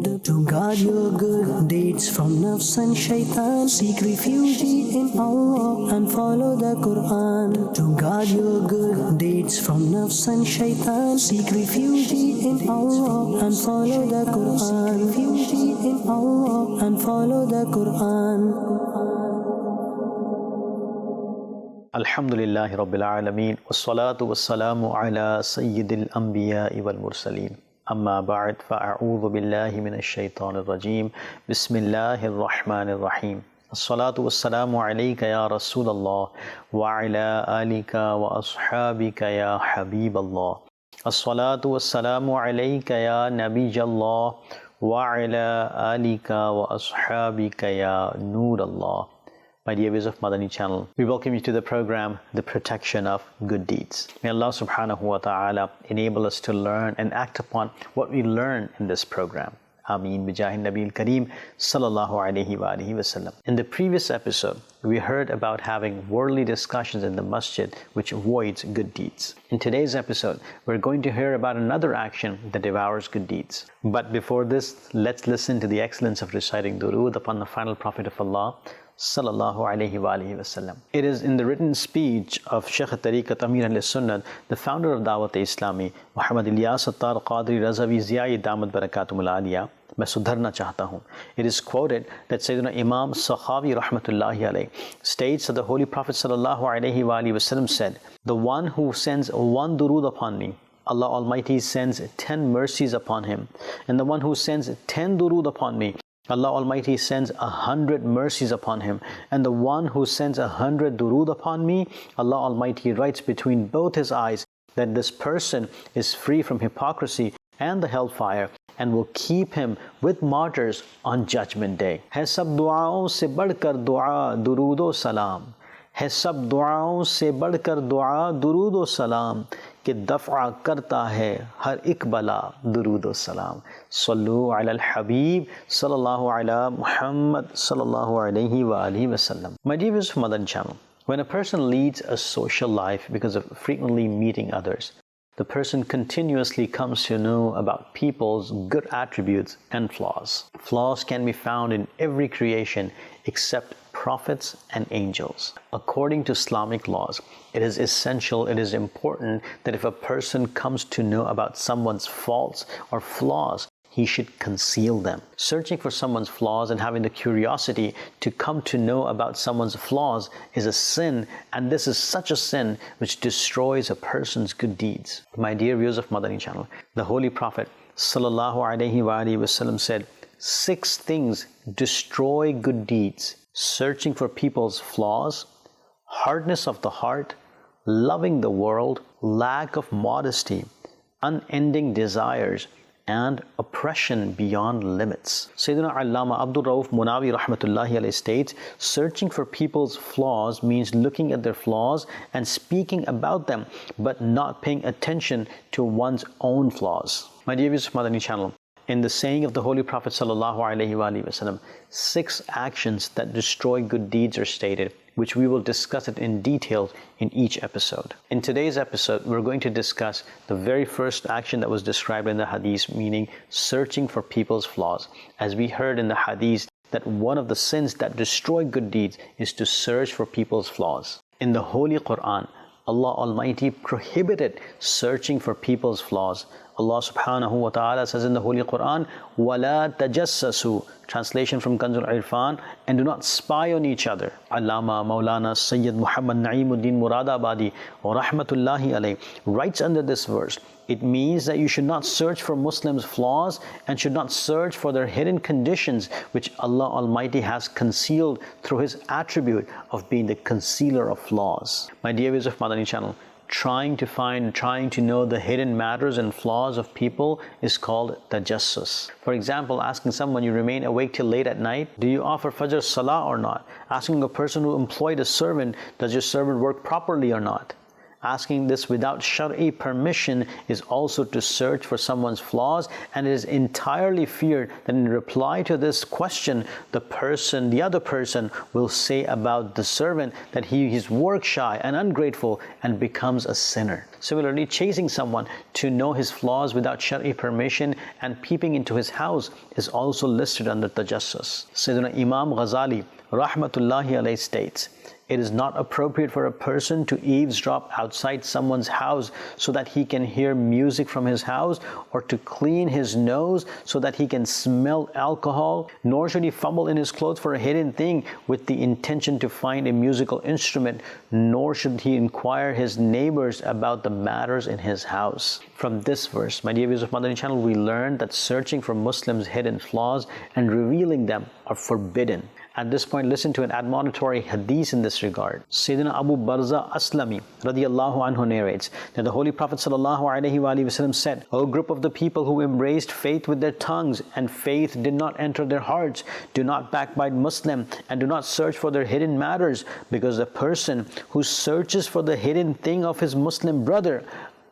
To guard your good deeds from nafs and shaitan, seek refuge in Allah and follow the Quran. To guard your good deeds from nafs and shaitan, seek refuge in Allah and follow the Quran. Refuge in Allah and follow the Quran. Alhamdulillahi Rabbil Alameen, wassalatu wassalamu ala Sayyidil Anbiya'i wal Mursaleen. Amma ba'd, fa'a'udhu billahi minash shaitanir rajeem. Bismillahir Rahmanir Rahim. As-salatu wassalamu alayka ya Rasulallah wa ala alika wa ashabika ya Habiballah. As-salatu wassalamu alayka ya Nabiyallah wa ala alika wa ashabika ya Nurallah. My dear viewers of Madani Channel, we welcome you to the program, The Protection of Good Deeds. May Allah subhanahu wa ta'ala enable us to learn and act upon what we learn in this program. Ameen bijahin Nabil Kareem sallallahu alayhi wa alihi wasallam. In the previous episode, we heard about having worldly discussions in the masjid which avoids good deeds. In today's episode, we're going to hear about another action that devours good deeds. But before this, let's listen to the excellence of reciting durood upon the final Prophet of Allah sallallahu alayhi wa alihi wasallam. It is in the written speech of Shaykh Tariqat Amir al-Sunnah, the founder of Dawat-e-Islami, Muhammad Ilyas Attar Qadri Razavi Ziyai Damat Barakatumul Aliyah, मैं सुधरना चाहता हूँ. It is quoted that Sayyidina Imam Sakhawi rahmatullahi alayhi states that the Holy Prophet sallallahu alayhi wa alihi wasallam said, "The one who sends one durood upon me, Allah Almighty sends 10 mercies upon him, and the one who sends 10 durood upon me, Allah Almighty sends 100 mercies upon him, and the one who sends 100 durood upon me, Allah Almighty writes between both his eyes that this person is free from hypocrisy and the hellfire, and will keep him with martyrs on Judgment Day." है सब दुआओं से बढ़कर दुआ दुरूद व सलाम, है सब दुआओं से बढ़कर दुआ दुरूद व सलाम, कि दफ़ा करता है हर एक बला दुरूद व सलाम. सल्लु अलल हबीब सल्लल्लाhu ala Muhammad sallallahu alayhi wa alihi wasallam. My dear viewers of Madani Channel, when a person leads a social life because of frequently meeting others, the person continuously comes to know about people's good attributes and flaws. Flaws can be found in every creation except prophets and angels. According to Islamic laws, it is essential, it is important that if a person comes to know about someone's faults or flaws, he should conceal them. Searching for someone's flaws and having the curiosity to come to know about someone's flaws is a sin, and this is such a sin which destroys a person's good deeds. My dear viewers of Madani Channel, the Holy Prophet sallallahu alayhi wa alihi wasallam said, 6 things destroy good deeds: searching for people's flaws, hardness of the heart, loving the world, lack of modesty, unending desires, and oppression beyond limits. Sayyidina Allama Abdul Rauf Munawi rahmatullahi alayhi states, searching for people's flaws means looking at their flaws and speaking about them, but not paying attention to one's own flaws. My dear viewers of Madani Channel, in the saying of the Holy Prophet sallallahu alayhi wa alihi wasallam, 6 actions that destroy good deeds are stated, which we will discuss it in detail in each episode. In today's episode, we're going to discuss the very first action that was described in the hadith, meaning searching for people's flaws. As we heard in the hadith, that one of the sins that destroy good deeds is to search for people's flaws. In the Holy Quran, Allah Almighty prohibited searching for people's flaws. Allah subhanahu wa ta'ala says in the Holy Quran, وَلَا تَجَسَّسُوا, translation from Kanzul Irfan, and do not spy on each other. Allama Maulana Sayyid Muhammad Na'imuddin Muradabadi wa rahmatullahi alayhi writes under this verse, it means that you should not search for Muslims' flaws and should not search for their hidden conditions which Allah Almighty has concealed through His attribute of being the concealer of flaws. My dear viewers of Madani Channel, trying to know the hidden matters and flaws of people is called tajassus. For example, asking someone, you remain awake till late at night, do you offer Fajr Salah or not? Asking a person who employed a servant, does your servant work properly or not? Asking this without Shar'i permission is also to search for someone's flaws, and it is entirely feared that in reply to this question, the other person will say about the servant that he is work shy and ungrateful and becomes a sinner. Similarly, chasing someone to know his flaws without Shar'i permission and peeping into his house is also listed under tajassus. Sayyidina Imam Ghazali rahmatullahi alayhi states, "It is not appropriate for a person to eavesdrop outside someone's house so that he can hear music from his house, or to clean his nose so that he can smell alcohol, nor should he fumble in his clothes for a hidden thing with the intention to find a musical instrument, nor should he inquire his neighbors about the matters in his house." From this verse, my dear viewers of Madani Channel, we learn that searching for Muslims' hidden flaws and revealing them are forbidden. At this point, listen to an admonitory hadith in this regard. Sayyidina Abu Barza Aslami radiyallahu anhu narrates that the Holy Prophet sallallahu alaihi wasallam said, "O group of the people who embraced faith with their tongues and faith did not enter their hearts, do not backbite Muslim and do not search for their hidden matters, because the person who searches for the hidden thing of his Muslim brother,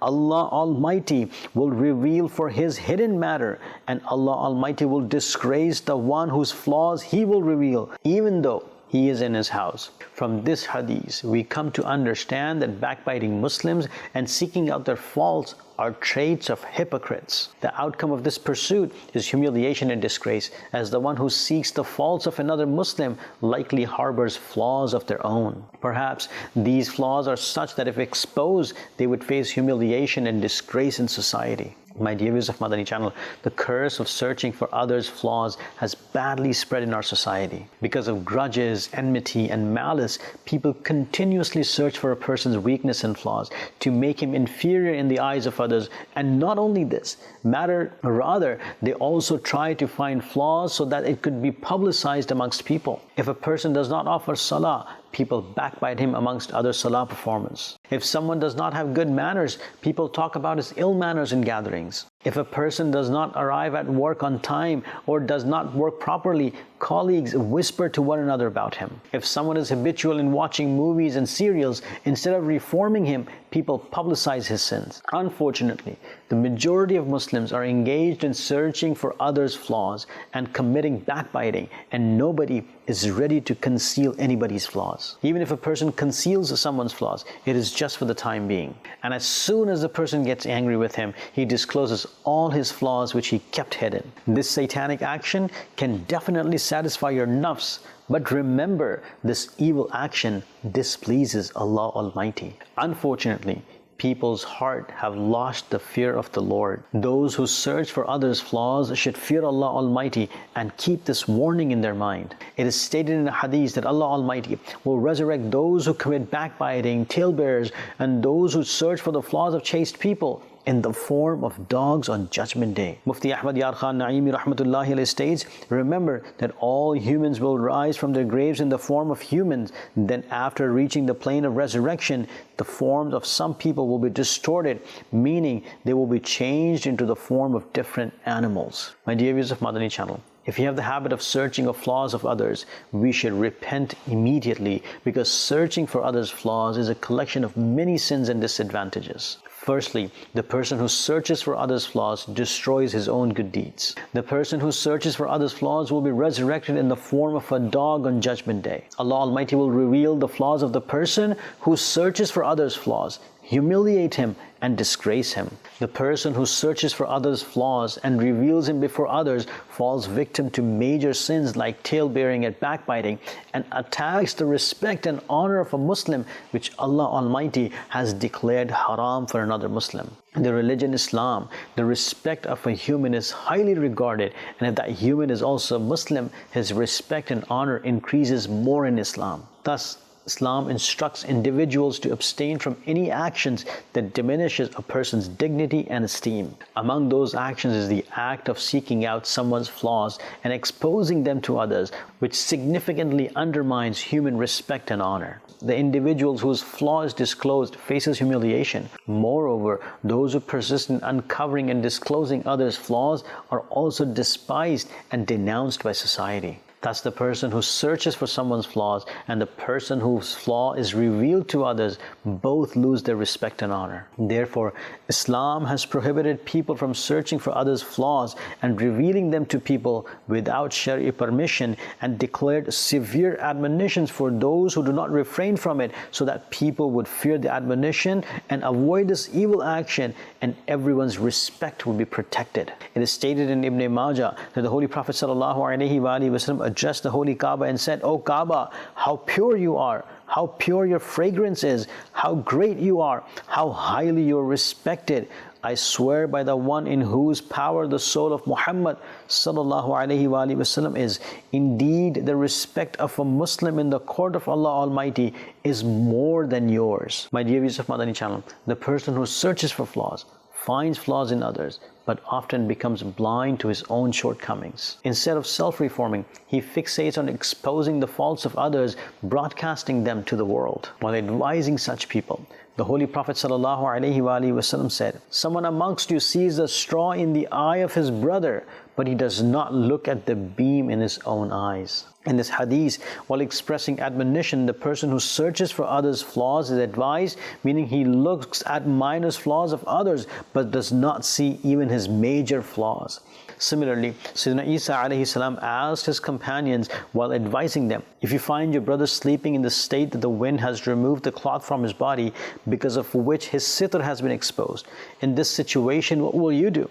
Allah Almighty will reveal for his hidden matter, and Allah Almighty will disgrace the one whose flaws he will reveal, even though he is in his house." From this hadith, we come to understand that backbiting Muslims and seeking out their faults are traits of hypocrites. The outcome of this pursuit is humiliation and disgrace, as the one who seeks the faults of another Muslim likely harbors flaws of their own. Perhaps these flaws are such that if exposed, they would face humiliation and disgrace in society. My dear viewers of Madani Channel, the curse of searching for others' flaws has badly spread in our society. Because of grudges, enmity, and malice, people continuously search for a person's weakness and flaws to make him inferior in the eyes of others. And not only this, rather, they also try to find flaws so that it could be publicized amongst people. If a person does not offer salah, people backbite him amongst other salah performers. If someone does not have good manners, people talk about his ill manners in gatherings. If a person does not arrive at work on time or does not work properly, colleagues whisper to one another about him. If someone is habitual in watching movies and serials, instead of reforming him, people publicize his sins. Unfortunately, the majority of Muslims are engaged in searching for others' flaws and committing backbiting, and nobody is ready to conceal anybody's flaws. Even if a person conceals someone's flaws, it is just for the time being. And as soon as the person gets angry with him, he discloses all his flaws which he kept hidden. This satanic action can definitely satisfy your nafs, but remember, this evil action displeases Allah Almighty. Unfortunately, people's heart have lost the fear of the Lord. Those who search for others' flaws should fear Allah Almighty and keep this warning in their mind. It is stated in the hadith that Allah Almighty will resurrect those who commit backbiting, talebearers, and those who search for the flaws of chaste people in the form of dogs on Judgment Day. Mufti Ahmad Yar Khan Naimi rahmatullahi alayhi states, "Remember that all humans will rise from their graves in the form of humans. Then after reaching the plane of resurrection, the forms of some people will be distorted, meaning they will be changed into the form of different animals." My dear viewers of Madani Channel, if you have the habit of searching for flaws of others, we should repent immediately, because searching for others' flaws is a collection of many sins and disadvantages. Firstly, the person who searches for others' flaws destroys his own good deeds. The person who searches for others' flaws will be resurrected in the form of a dog on Judgment Day. Allah Almighty will reveal the flaws of the person who searches for others' flaws, humiliate him, and disgrace him. The person who searches for others' flaws and reveals him before others falls victim to major sins like talebearing and backbiting, and attacks the respect and honor of a Muslim, which Allah Almighty has declared haram for another Muslim. In the religion Islam, the respect of a human is highly regarded, and if that human is also a Muslim, his respect and honor increases more in Islam. Thus, Islam instructs individuals to abstain from any actions that diminishes a person's dignity and esteem. Among those actions is the act of seeking out someone's flaws and exposing them to others, which significantly undermines human respect and honor. The individuals whose flaw is disclosed faces humiliation. Moreover, those who persist in uncovering and disclosing others' flaws are also despised and denounced by society. Thus, the person who searches for someone's flaws and the person whose flaw is revealed to others both lose their respect and honor. Therefore, Islam has prohibited people from searching for others' flaws and revealing them to people without Shari'i permission, and declared severe admonitions for those who do not refrain from it, so that people would fear the admonition and avoid this evil action, and everyone's respect will be protected. It is stated in Ibn Majah that the Holy Prophet ﷺ addressed the Holy Kaaba and said, "O Kaaba, how pure you are, how pure your fragrance is, how great you are, how highly you are respected. I swear by the one in whose power the soul of Muhammad ﷺ is. Indeed, the respect of a Muslim in the court of Allah Almighty is more than yours." My dear viewers of Madani Channel, the person who searches for flaws finds flaws in others, but often becomes blind to his own shortcomings. Instead of self-reforming, he fixates on exposing the faults of others, broadcasting them to the world. While advising such people, the Holy Prophet ﷺ said, "Someone amongst you sees a straw in the eye of his brother, but he does not look at the beam in his own eyes." In this hadith, while expressing admonition, the person who searches for others' flaws is advised, meaning he looks at minor flaws of others, but does not see even his major flaws. Similarly, Sayyidina Isa alayhi salam asked his companions while advising them, "If you find your brother sleeping in the state that the wind has removed the cloth from his body, because of which his sitr has been exposed, in this situation, what will you do?"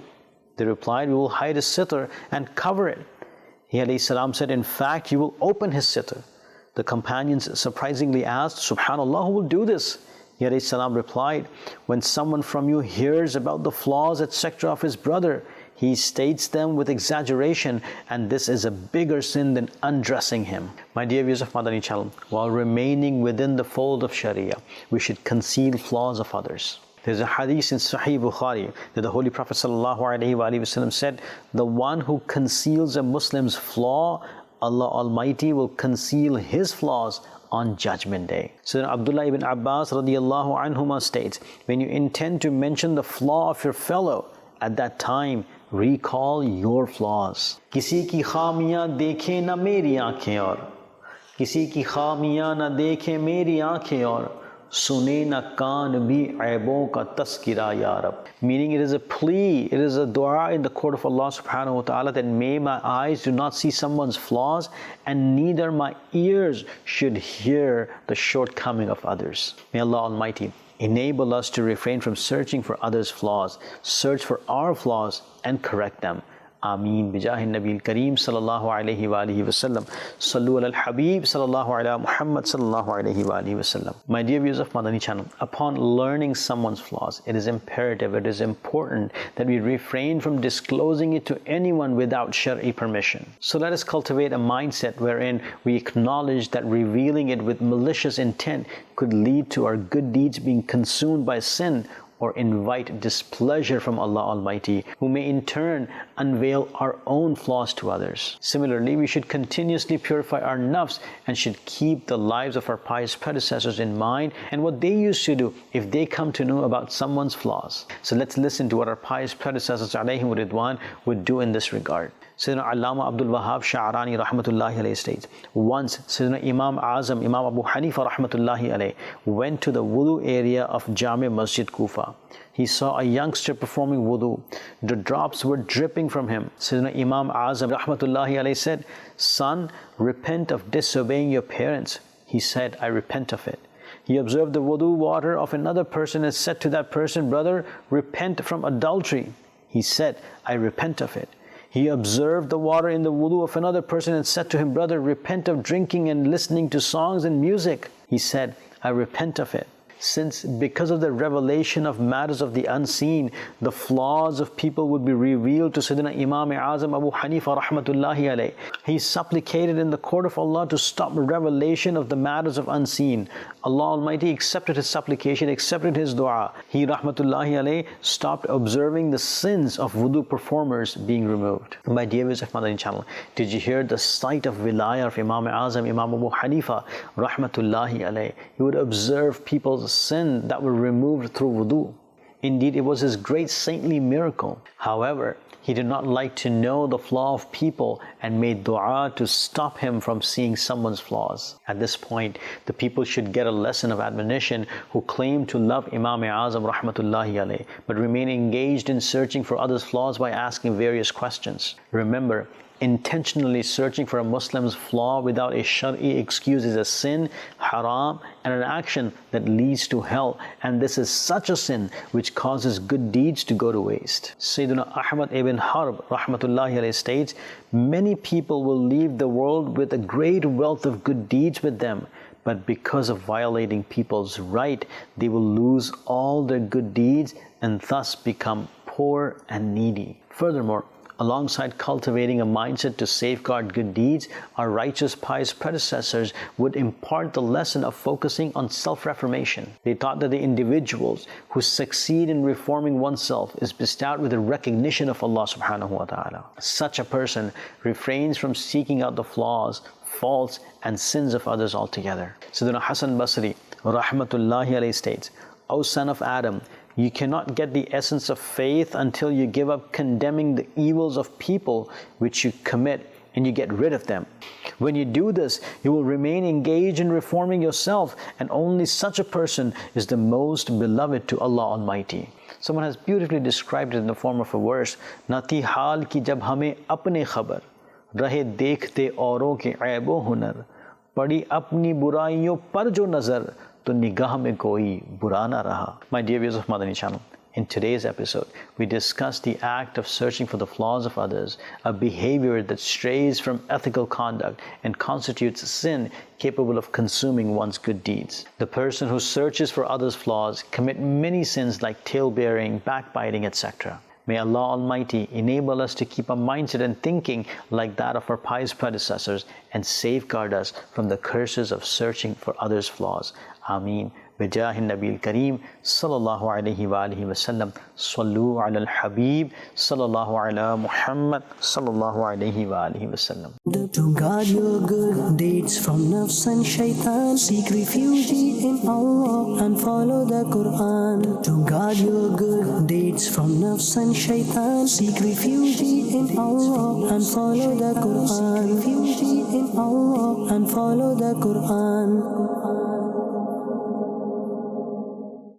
They replied, "We will hide his sitr and cover it." He alayhi salam said, "In fact, you will open his sitr." The companions surprisingly asked, "Subhanallah, who will do this?" He alayhi salam replied, "When someone from you hears about the flaws, etc. of his brother, he states them with exaggeration, and this is a bigger sin than undressing him." My dear viewers of Madani Channel, while remaining within the fold of Sharia, we should conceal flaws of others. There's a hadith in Sahih Bukhari that the Holy Prophet ﷺ said, "The one who conceals a Muslim's flaw, Allah Almighty will conceal his flaws on Judgment Day." So Abdullah ibn Abbas radiyallahu anhuma states, "When you intend to mention the flaw of your fellow, at that time recall your flaws. किसी की खामियां देखे ना मेरी आंखें और किसी की खामियां ना देखे मेरी आंखें और सुने ना कान भी ऐबों का तस्किरा या रब." Meaning, it is a plea, it is a dua in the court of Allah subhanahu wa ta'ala that may my eyes do not see someone's flaws, and neither my ears should hear the shortcoming of others. May Allah Almighty enable us to refrain from searching for others' flaws, search for our flaws and correct them. Ameen. Bijahi Nabil Kareem sallallahu alayhi wa alihi wa sallam. Sallu ala al-Habib sallallahu ala Muhammad sallallahu alayhi wa alihi wa sallam. My dear viewers of Madani Channel, upon learning someone's flaws, it is imperative, it is important that we refrain from disclosing it to anyone without Shari'i permission. So let us cultivate a mindset wherein we acknowledge that revealing it with malicious intent could lead to our good deeds being consumed by sin, or invite displeasure from Allah Almighty, who may in turn unveil our own flaws to others. Similarly, we should continuously purify our nafs and should keep the lives of our pious predecessors in mind and what they used to do if they come to know about someone's flaws. So let's listen to what our pious predecessors alayhim ridwan would do in this regard. Sayyidina Allama Abdul Wahab Sha'arani rahmatullahi alayhi states, once Sayyidina Imam Azam, Imam Abu Hanifa rahmatullahi alayhi, went to the wudu area of Jami Masjid Kufa. He saw a youngster performing wudu. The drops were dripping from him. Sayyidina Imam Azam rahmatullahi alayhi said, "Son, repent of disobeying your parents." He said, "I repent of it." He observed the wudu water of another person and said to that person, "Brother, repent from adultery." He said, "I repent of it." He observed the water in the wudu of another person and said to him, "Brother, repent of drinking and listening to songs and music." He said, "I repent of it." Since because of the revelation of matters of the unseen, the flaws of people would be revealed to Sayyidina Imam Azam Abu Hanifa rahmatullahi alayh, he supplicated in the court of Allah to stop revelation of the matters of unseen. Allah Almighty accepted his supplication, accepted his dua. He rahmatullahi alayh stopped observing the sins of wudu performers being removed. My dear viewers of Madani Channel, did you hear the sight of wilayah of Imam Azam, Imam Abu Hanifa rahmatullahi alayh? He would observe people's sin that were removed through wudu. Indeed, it was his great saintly miracle. However, He did not like to know the flaw of people and made dua to stop him from seeing someone's flaws. At this point, the people should get a lesson of admonition who claim to love Imam Azam rahmatullahi alayh, but remain engaged in searching for others' flaws by asking various questions. Remember, intentionally searching for a Muslim's flaw without a Shari'i excuse is a sin, haram, and an action that leads to hell. And this is such a sin which causes good deeds to go to waste. Sayyidina Ahmad ibn Harb rahmatullahi alayhi states, many people will leave the world with a great wealth of good deeds with them, but because of violating people's right, they will lose all their good deeds and thus become poor and needy. Furthermore, alongside cultivating a mindset to safeguard good deeds, our righteous pious predecessors would impart the lesson of focusing on self-reformation. They taught that the individuals who succeed in reforming oneself is bestowed with the recognition of Allah subhanahu wa ta'ala. Such a person refrains from seeking out the flaws, faults, and sins of others altogether. Sayyidina Hasan Basri rahmatullahi alayhi states, O son of Adam, you cannot get the essence of faith until you give up condemning the evils of people which you commit and you get rid of them. When you do this, you will remain engaged in reforming yourself, and only such a person is the most beloved to Allah Almighty. Someone has beautifully described it in the form of a verse, Nati hal ki jab hame apne khabar, rahe dekhte auron ke aibo hunar, padi apni buraiyon par jo nazar, to nigah mein koi bura na raha. My dear viewers of Madani Channel, in today's episode, we discuss the act of searching for the flaws of others, a behavior that strays from ethical conduct and constitutes a sin capable of consuming one's good deeds. The person who searches for others' flaws commit many sins like tale-bearing, backbiting, etc. May Allah Almighty enable us to keep a mindset and thinking like that of our pious predecessors and safeguard us from the curses of searching for others' flaws. Ameen. بجاه النبي الكريم صلى الله عليه وآله وسلم صلوا على الحبيب صلى الله على محمد صلى الله عليه وآله وسلم. To guard your good deeds from nafs and shaitan, seek refuge in Allah and follow the Quran. To guard your good deeds from nafs and shaitan, seek refuge in Allah and follow the Quran. Refuge in Allah and follow the Quran.